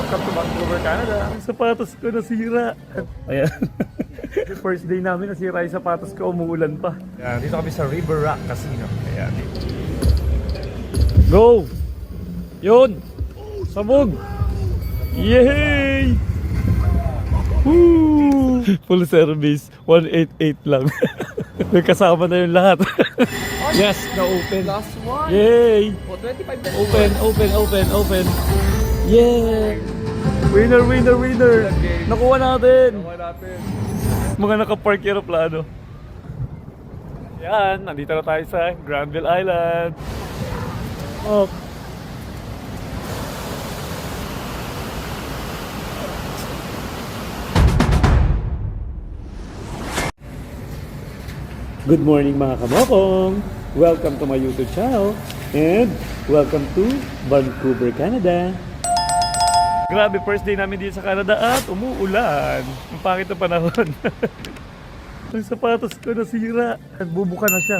Welcome to Vancouver, Canada. Ang sapatos ko nasira. Ayan. First day namin nasira yung sapatos ko, umuulan pa. Ayan, dito kami sa River Rock Casino. Ayan, dito. Go! Yun! Sabog! Yay! Woo! Full service, 188 lang. May kasama na yung lahat. Yes, na-open. Last one. Yay! Oh, 25 minutes. Open. Yeah! Winner! Nakuha natin! Mga nakapark yung aeroplano. Yan, nandito na tayo sa Granville Island. Oh. Good morning mga kamokong! Welcome to my YouTube channel and welcome to Vancouver, Canada. Grabe, first day namin dito sa Canada at umuulan. Ang pangit na panahon. Ang sapatos ko nasira. Bubuka na siya.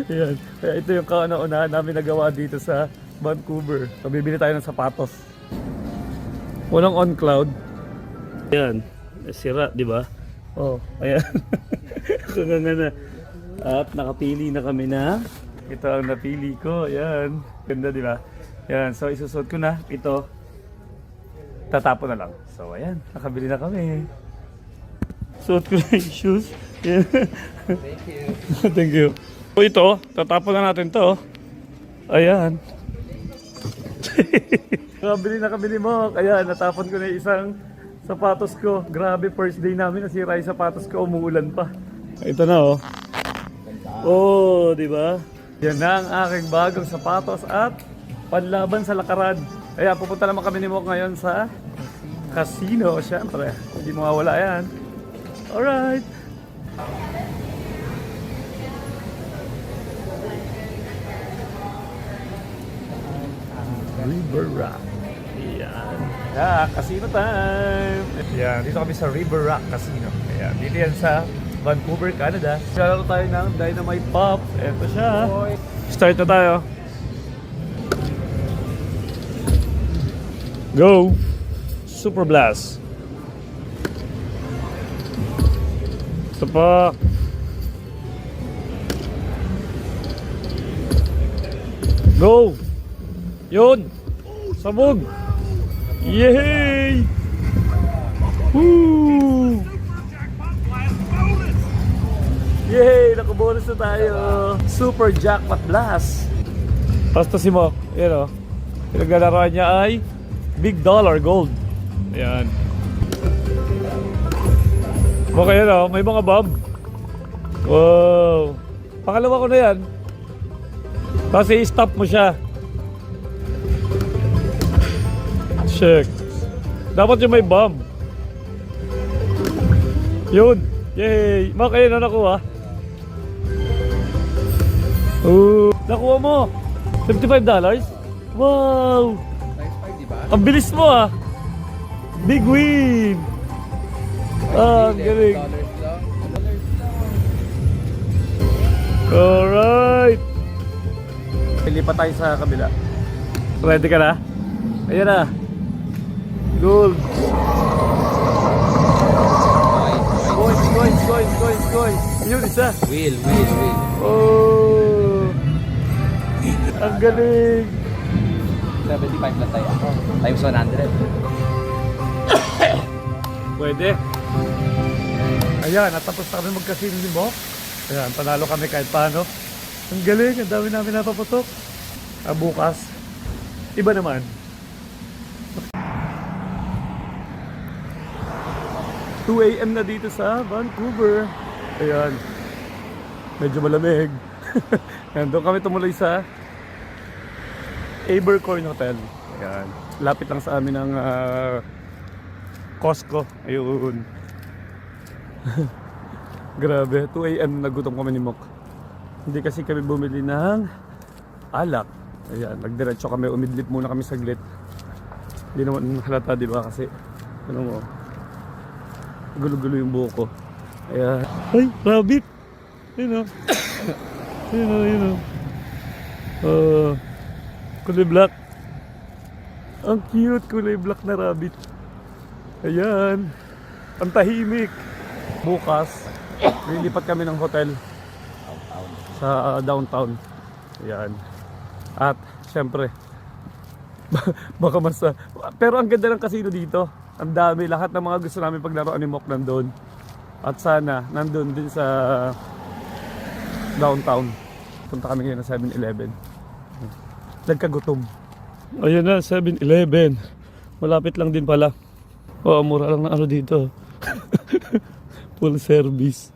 Ayan. Kaya ito yung kauna-unahan namin nagawa dito sa Vancouver. So, bibili tayo ng sapatos. Walang on cloud. Ayan. Sira, di ba? Oh, ayan. Kaganga na. At nakapili na kami na. Ito ang napili ko. Ayan. Ganda, di ba? Ayan. So, isusot ko na. Ito. Tatapon na lang. So, ayan. Nakabili na kami. Suot ko na yung shoes. Ayan. Thank you. Thank you. So, ito. Tatapon na natin to. Ayan. Nakabili mo. Ayan. Natapon ko na yung isang sapatos ko. Grabe, first day namin nasira yung sapatos ko, umuulan pa. Ito na oh. Oh, di ba? Yan na ang aking bagong sapatos at panlaban sa lakaran. Kaya pupunta naman kami ni Mok ngayon sa casino, syempre. Hindi mawawala yan. Alright. River Rock. Yan. Yeah, casino time! Ayan, dito kami sa River Rock Casino. Ayan, dito yan sa Vancouver, Canada. Kalaro tayo ng Dynamite Pop. Ito siya. Start na tayo. Go! Super Blast. Ito pa. Go! Yun! Sabog! Yay! Woo! Yay! Nakabonus na tayo! Super Jackpot Blast! Basta si Mo, yan o. Pinaglalaroan niya ay Big Dollar Gold. Ayan. Mukha yan o, may mga bomb. Wow! Pangalawa ko na yan. Kasi i-stop mo siya. Check. Dapat yung may bomb. Yun. Yay. Maka yun na nakuha. Nakuha mo. $55? Wow. Times 5, di ba? Ang bilis mo ah. Big win. Ah, ang galing. $11 lang. Alright. Lipat tayo sa kabila. Ready ka na? Ayan na. Gold. Coins. Yun, isa. Wheel. Oh. Ang galing. 75 lang tayo. Times 100. Pwede. Ayan, natapos na kami magkasino ni Mo. Ayan, panalo kami kahit paano. Ang galing, ang dami namin napaputok. Bukas, iba naman. $2 AM na dito sa Vancouver. Ayan. Medyo malamig. Ayan, doon kami tumuloy sa Abercorn Hotel. Ayan. Lapit lang sa amin ng Costco. Ayun. Grabe. 2 AM nagutom kami ni Mok. Hindi kasi kami bumili ng alak. Ayan. Nagdiretso kami. Umidlip muna kami saglit. Hindi naman halata, di ba? Kasi ano mo, gulo-gulo yung buhok ko. Ayan. Ay, rabbit! Yun o. Yun o. Kulay black. Ang cute, kulay black na rabbit. Ayan. Ang tahimik. Bukas, lilipat kami ng hotel sa downtown. Ayan. At, syempre, baka mas... pero ang ganda ng casino dito. Ang dami. Lahat ng mga gusto namin paglaruan ni Mok nandun. At sana, nandun din sa downtown. Punta kami ngayon ng 7-Eleven. Nagkagutom. Ayan na, 7-Eleven. Malapit lang din pala. Oo, mura lang na ano dito. Full service.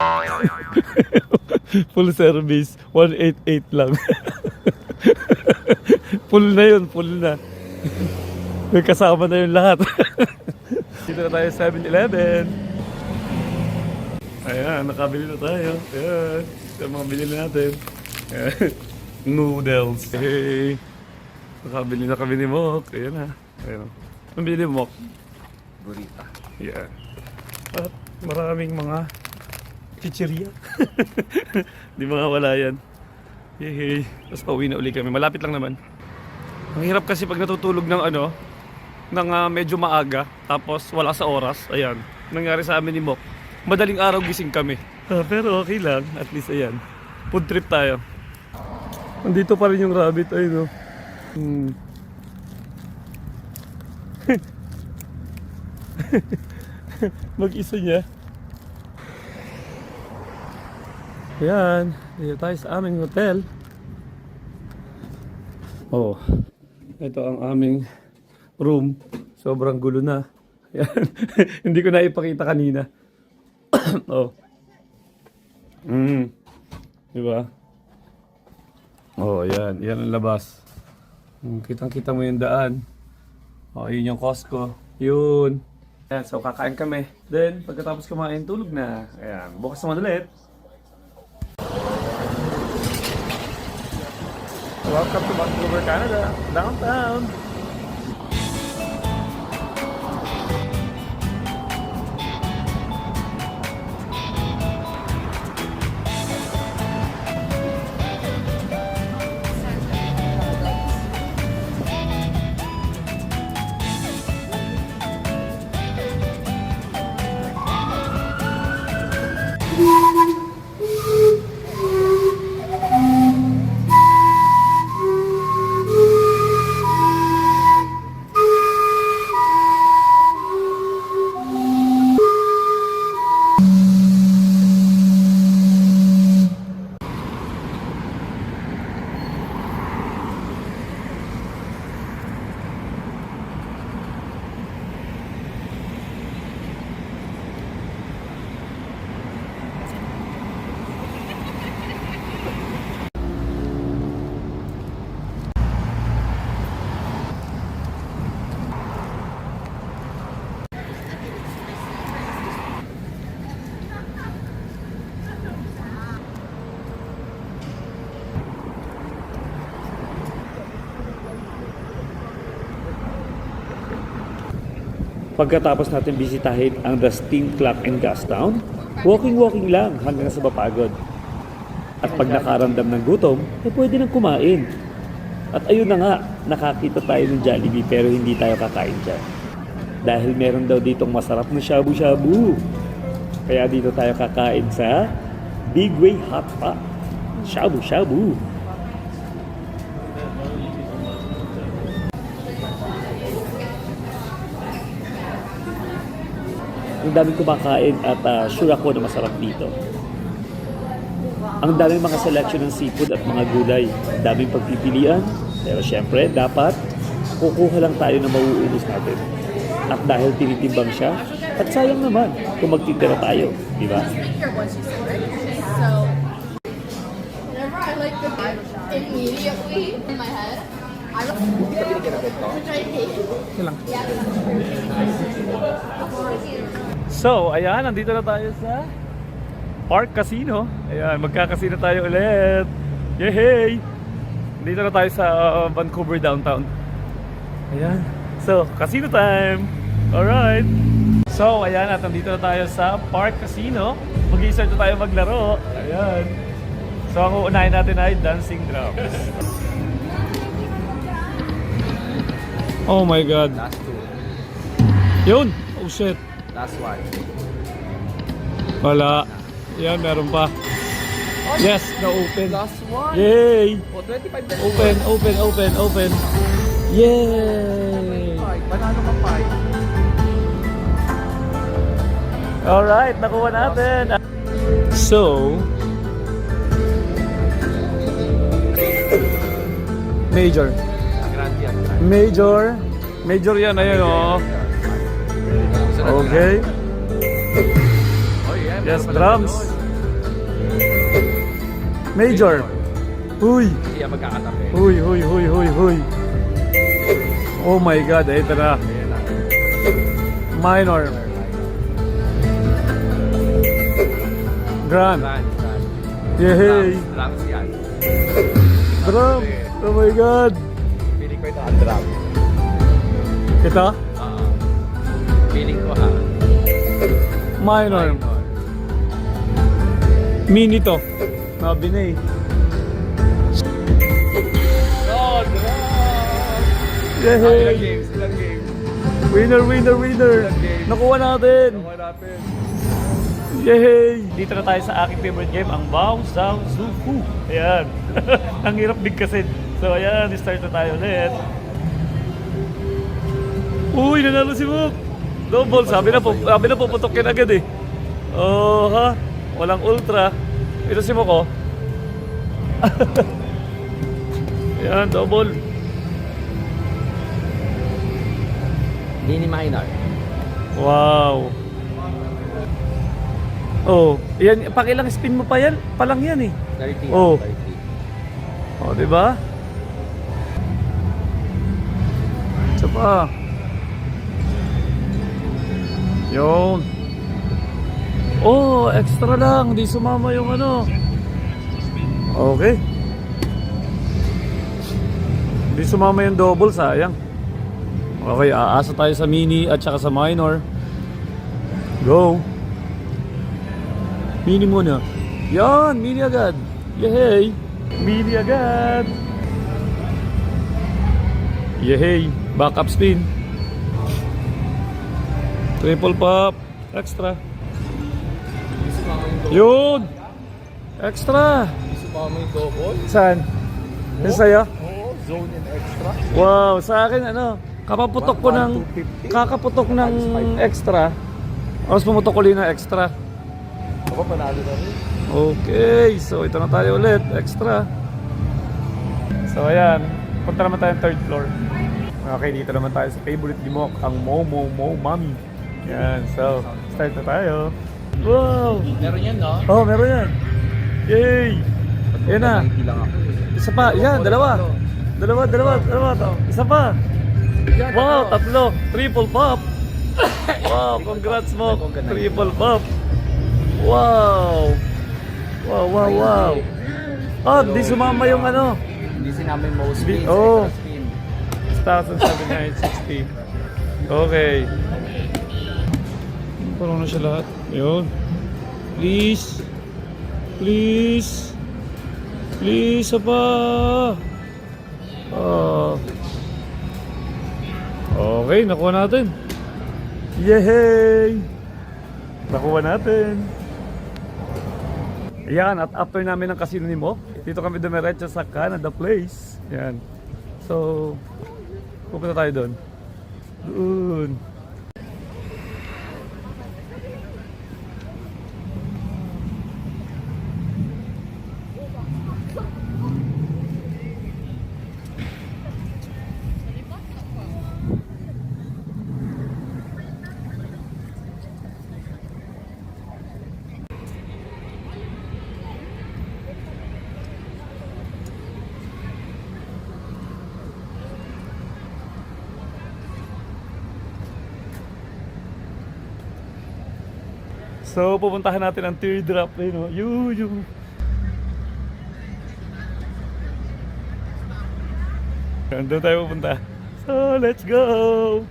Full service. 188 lang. Full na yun, full na. May kasama na yun lahat. Dito na tayo 7-Eleven. Ayan, nakabili na tayo. Ayan, ito ang mga binili natin. Ayan. Noodles. Hey. Nakabili na kami ni Mok. Ayan na. Ayan. Ang bili mo, Mok? Burrito. Ayan. At maraming mga chichirya. Di mga wala yan. Hey. Tapos pauwi na uli kami. Malapit lang naman. Ang hirap kasi pag natutulog ng ano, ng medyo maaga, tapos wala sa oras. Ayan. Nangyari sa amin ni Mok. Madaling araw gising kami. Pero okay lang. At least ayan. Food trip tayo. Nandito pa rin yung rabbit. Ayun, no. Mag-isa niya. Ayan. Dito tayo sa aming hotel. Oh. Ito ang aming room. Sobrang gulo na. Ayan. Hindi ko na ipakita kanina. Oh. Diba? Oh, yan. Yan ang labas. Kitang-kita mo yung daan. Oh, yun yung Costco. Yun. Ayan, so kakain kami. Then, pagkatapos kumain, tulog na. Ayan, bukas naman ulit. Welcome to Vancouver, Canada. Downtown. Pagkatapos natin bisitahin ang The Steam Clock in Gastown, walking lang hanggang sa Mapagod. At pag nakaramdam ng gutom, pwede nang kumain. At ayun na nga, nakakita tayo ng Jollibee pero hindi tayo kakain dyan. Dahil meron daw ditong masarap na shabu-shabu. Kaya dito tayo kakain sa Big Way Hot Pot. Shabu-shabu. Ang daming kumakain at sure ako na masarap dito. Ang daming mga selection ng seafood at mga gulay. Daming pagpipilian. Pero syempre, dapat kukuha lang tayo na mauubos natin. At dahil tinitimbang siya, at sayang naman kung magtitira tayo. Di ba? So, whenever I like the vibe immediately in my head, I don't which I hate. So, ayan, nandito na tayo sa Park Casino. Ayan, magkakasino tayo ulit. Yay! Nandito na tayo sa Vancouver downtown. Ayan. So, casino time! Alright! So, ayan, at nandito na tayo sa Park Casino. Mag-i-start na tayo maglaro. Ayan. So, ang uunahin natin ay dancing drums. Oh my God. Last two. Yun. Oh shit. Last one. Wala. Yan, meron pa. Yes, na-open. Last one. Yay! Oh, 25 na. Open. Yay! Panalo ka 5. Alright, nakuha natin. So, Major. Grand yan. Major yan, ayun oh. Okay. Oh, yeah. Yes, meron pala drums. doon. Major. Huy. Hindi yan magkakatabi. Huy. Oh my God, ito na. Ayan na. Minor. Grand. Grand. Yay. Drums yan. Drum. Oh my God. Feeling ko ito ang drum. Ito? Feeling ko ha. Minor. Mini to. Sabi na eh. Oh, drum! Yay. Ilang games. Winner. game. Nakuha natin. Nakuha natin. Yay! Dito na tayo sa aking favorite game, ang Bounce Down Zufu. Ayan. Ang hirap bigkasin. So ayan, start na tayo ulit. Uy, nanalo si Mook. Double, sabi na puputokin agad eh. Oh ha, walang ultra. Ito si Mook oh. Ayan, double. Mini minor. Wow. Oh, yan, pakilang spin mo pa yan, palang yan eh. 30. Oh. 30. Oh, di ba? Isa pa. Yun. Oh, extra lang, di sumama yung ano. Okay. Di sumama yung double, sayang. Okay, aasa tayo sa mini at saka sa minor. Go. Mini muna. Yan, mini agad. Yehey. Mini agad. Yehey. Backup spin. Triple pop. Extra. Yun. Extra. Sumama yung double. Saan? Yung sa'yo? Oo, zone and extra. Wow, sa akin ano, kakaputok ko ng extra. Tapos pumutok ko rin ng extra. Ako, panalo na rin. Okay, so ito na tayo ulit, extra. So ayan, punta naman tayo third floor. Okay, dito naman tayo sa favorite ni Mook, ang Momo Mami. Yan, so start na tayo. Wow! Meron yan, no? Oh, meron yan. Yay! Yan na. Hindi lang ako. Isa pa, yan, dalawa. To. Isa pa. Wow, tatlo. Triple pop. Wow, congrats mo. Triple pop. Wow. Wow. Oh, di sumama yung ano. Hindi sinama yung most spins. Oh. Extra spin. 1,760. Okay. Parang na siya lahat. Yun. Please. Isa pa. Okay, nakuha natin. Yehey! Nakuha natin. Yan, at after namin ng casino ni Mo, dito kami dumiretso sa Canada Place. Yan. So, pupunta tayo doon. Doon. So, pupuntahan natin ang teardrop. Ayun, yung. Doon tayo pupunta. So, let's go!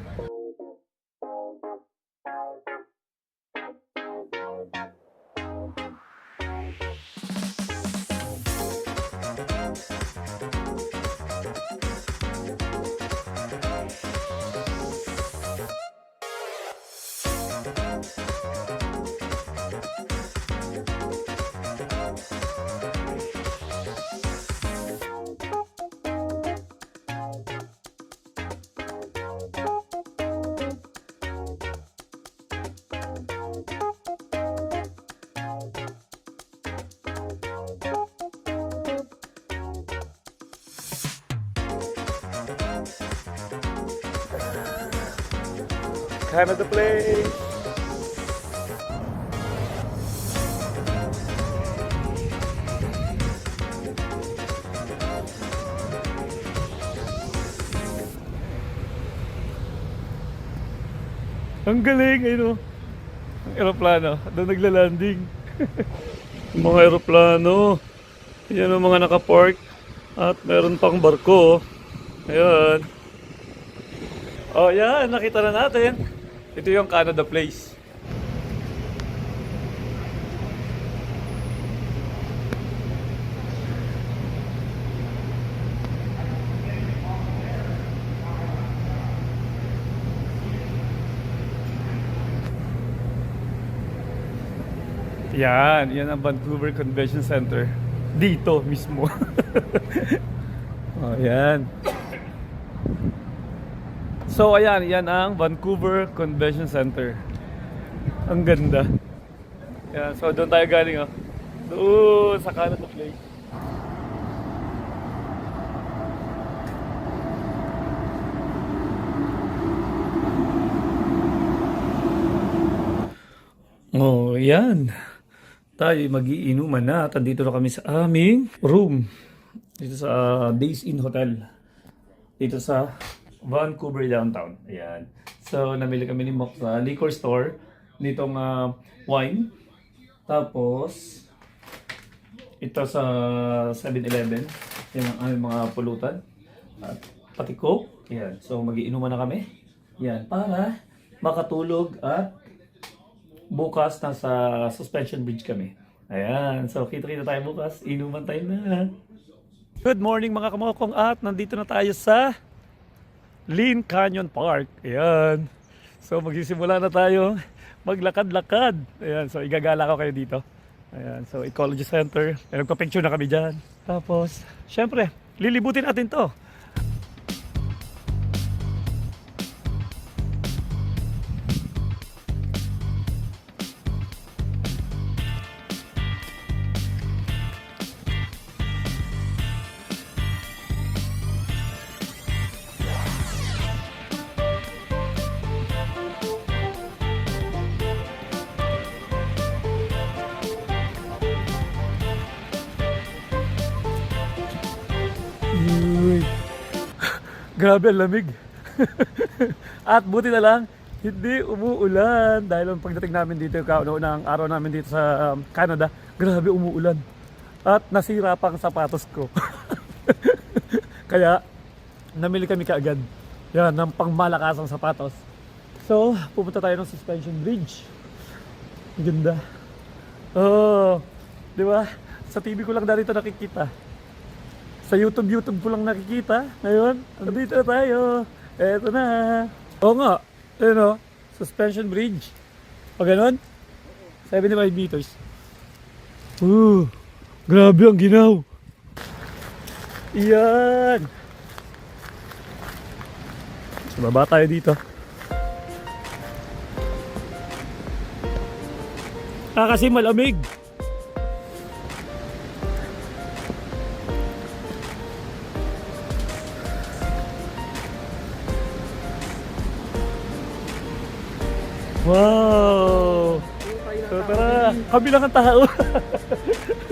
Canada Place! Ang galing, ayun o. Ang aeroplano, doon nagla-landing. Yung mga aeroplano. Yan ang mga nakapark. At meron pang barko. Ayan. Oh, yan, nakita na natin. Ito yung Canada Place. Yan ang Vancouver Convention Center. Dito mismo. Oh, yan. So ayan, yan ang Vancouver Convention Center. Ang ganda. Yan, so doon tayo galing oh. Doon sa Canada Place. Oh, yan. Tayo mag-iinuman na at dito na kami sa aming room. Dito sa Days Inn Hotel. Dito sa Vancouver downtown. Ayan. So, namili kami ni Mok sa liquor store nitong wine. Tapos, ito sa 7-Eleven. Yan ang aming mga pulutan. At pati Coke. Ayan. So, mag-iinuman na kami. Yan. Para makatulog at bukas nasa suspension bridge kami. Ayan. So, kita-kita tayo bukas. Inuman tayo na. Good morning mga kamokong at nandito na tayo sa Lynn Canyon Park. Ayan. So magsisimula na tayo maglakad-lakad. Ayan. So igagala ko kayo dito. Ayan. So Ecology Center. Ayan, nagpa-picture na kami dyan. Tapos, syempre, lilibutin natin to. Uy. Grabe ang lamig. At buti na lang, hindi umuulan. Dahil ang pagdating namin dito, kauna-unang araw namin dito sa Canada, grabe umuulan. At nasira pa ang sapatos ko. Kaya, namili kami kaagad. Yan, ng pangmalakasang sapatos. So, pupunta tayo ng suspension bridge. Ang ganda. Oh, di ba? Sa TV ko lang dito nakikita. Sa YouTube ko lang nakikita. Ngayon, andito na tayo. Eto na. Oo nga. Ayun o. Suspension bridge. O ganon? 75 meters. Grabe ang ginaw. Iyan. So, baba tayo dito. Kasi malamig. Wow! So, tara, kami lang ang tao.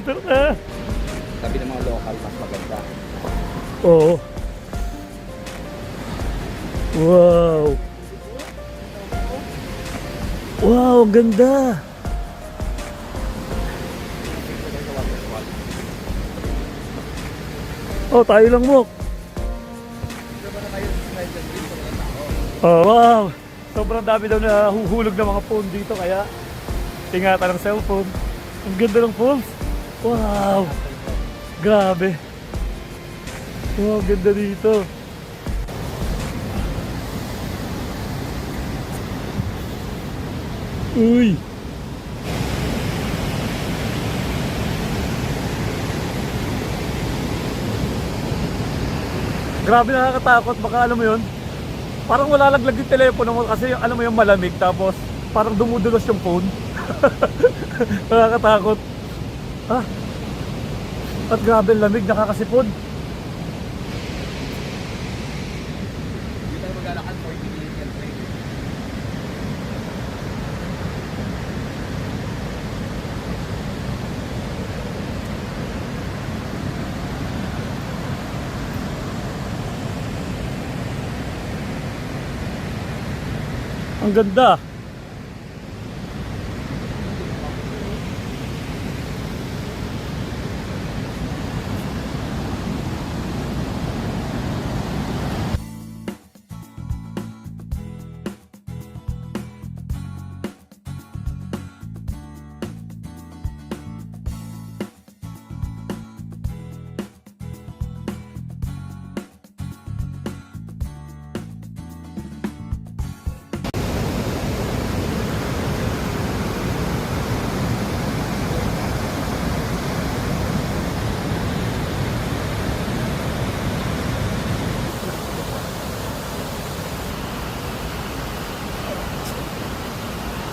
Tara na. Sabi ng mga local, mas maganda. Oo. Wow! Wow, ang ganda! Oh, tayo lang mo. Oh, wow! Sobrang dami daw na huhulog ng mga phone dito kaya ingatan ng cellphone. Ang ganda ng falls. Wow! Grabe. Wow, ganda dito. Uy! Grabe, nakakatakot. Baka alam mo yun, parang wala laglag yung telepono mo kasi alam mo yung malamig tapos parang dumudulos yung phone. Nakakatakot. Ah, at grabe ang lamig, nakakasipon. Hindi tayo maglalakad 40 minutes yan, pre. Ang ganda.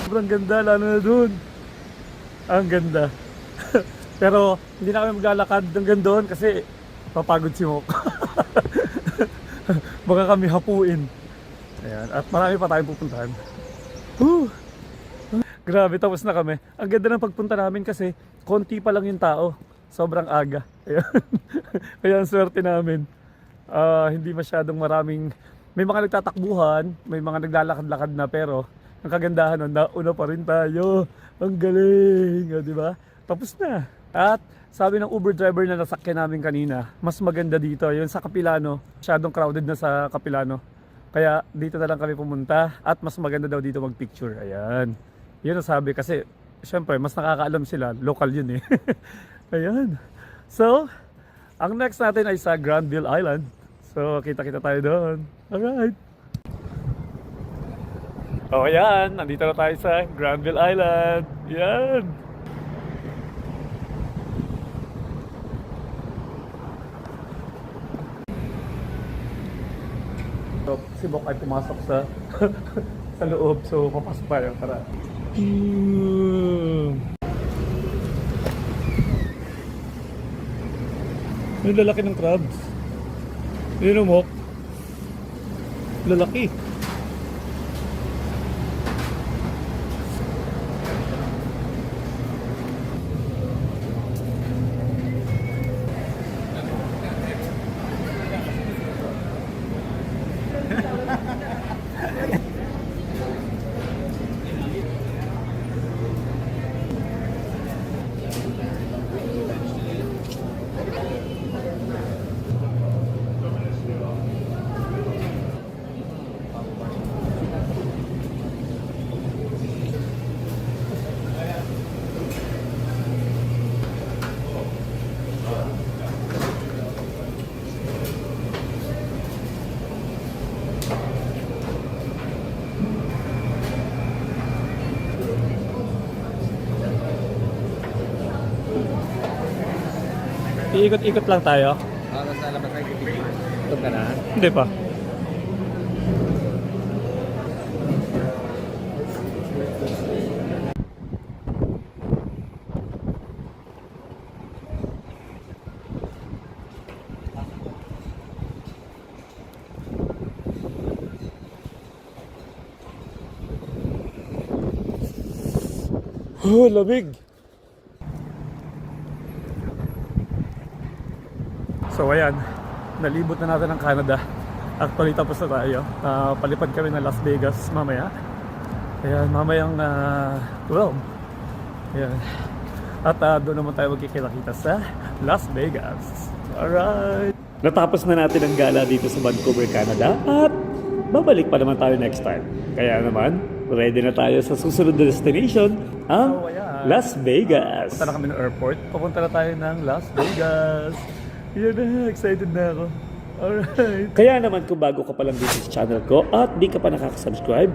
Sobrang ganda, lalo na dun. Ang ganda. Pero hindi na kami maglalakad hanggang doon kasi papagod si Mok. Baka kami hapuin. Ayan. At marami pa tayong pupuntahan. Whew. Grabe, tapos na kami. Ang ganda ng pagpunta namin kasi konti pa lang yung tao. Sobrang aga. Ayan. Kaya ang swerte namin. Hindi masyadong maraming... May mga nagtatakbuhan, may mga naglalakad-lakad na pero ang kagandahan nun, nauna pa rin tayo. Ang galing, di ba? Tapos na. At sabi ng Uber driver na nasakyan namin kanina, mas maganda dito. Yun sa Capilano, masyadong crowded na sa Capilano. Kaya dito na lang kami pumunta at mas maganda daw dito mag-picture. Ayan. Yun ang sabi kasi, syempre, mas nakakaalam sila. Local yun eh. Ayan. So, ang next natin ay sa Granville Island. So, kita-kita tayo doon. Alright. Oh, ayan. Nandito na tayo sa Granville Island. Yan. So, si Bok ay pumasok sa sa loob. So, papasok tayo. Tara. Yung lalaki ng crabs. Yun mo. Lalaki. Iikot-ikot lang tayo. Tapos nalabas tayo pipicture. Ito ka na? Hindi pa. Oh, lamig! So ayan, nalibot na natin ang Canada. Actually tapos na tayo. Palipad kami ng Las Vegas mamaya. Ayan, mamayang 12. Ayan. At doon naman tayo magkikita-kita sa Las Vegas. Alright! Natapos na natin ang gala dito sa Vancouver, Canada. At babalik pa naman tayo next time. Kaya naman, ready na tayo sa susunod na destination, ang Las Vegas. Punta na kami ng airport. Papunta na tayo ng Las Vegas. Yan na, excited na ako. Alright. Kaya naman kung bago ka pa lang dito sa channel ko at di ka pa nakaka-subscribe,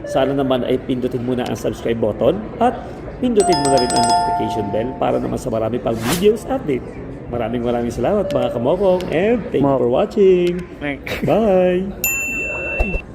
sana naman ay pindutin mo na ang subscribe button at pindutin mo na rin ang notification bell para naman sa marami pang videos update. Maraming salamat mga kamokong and thank you for watching. Bye!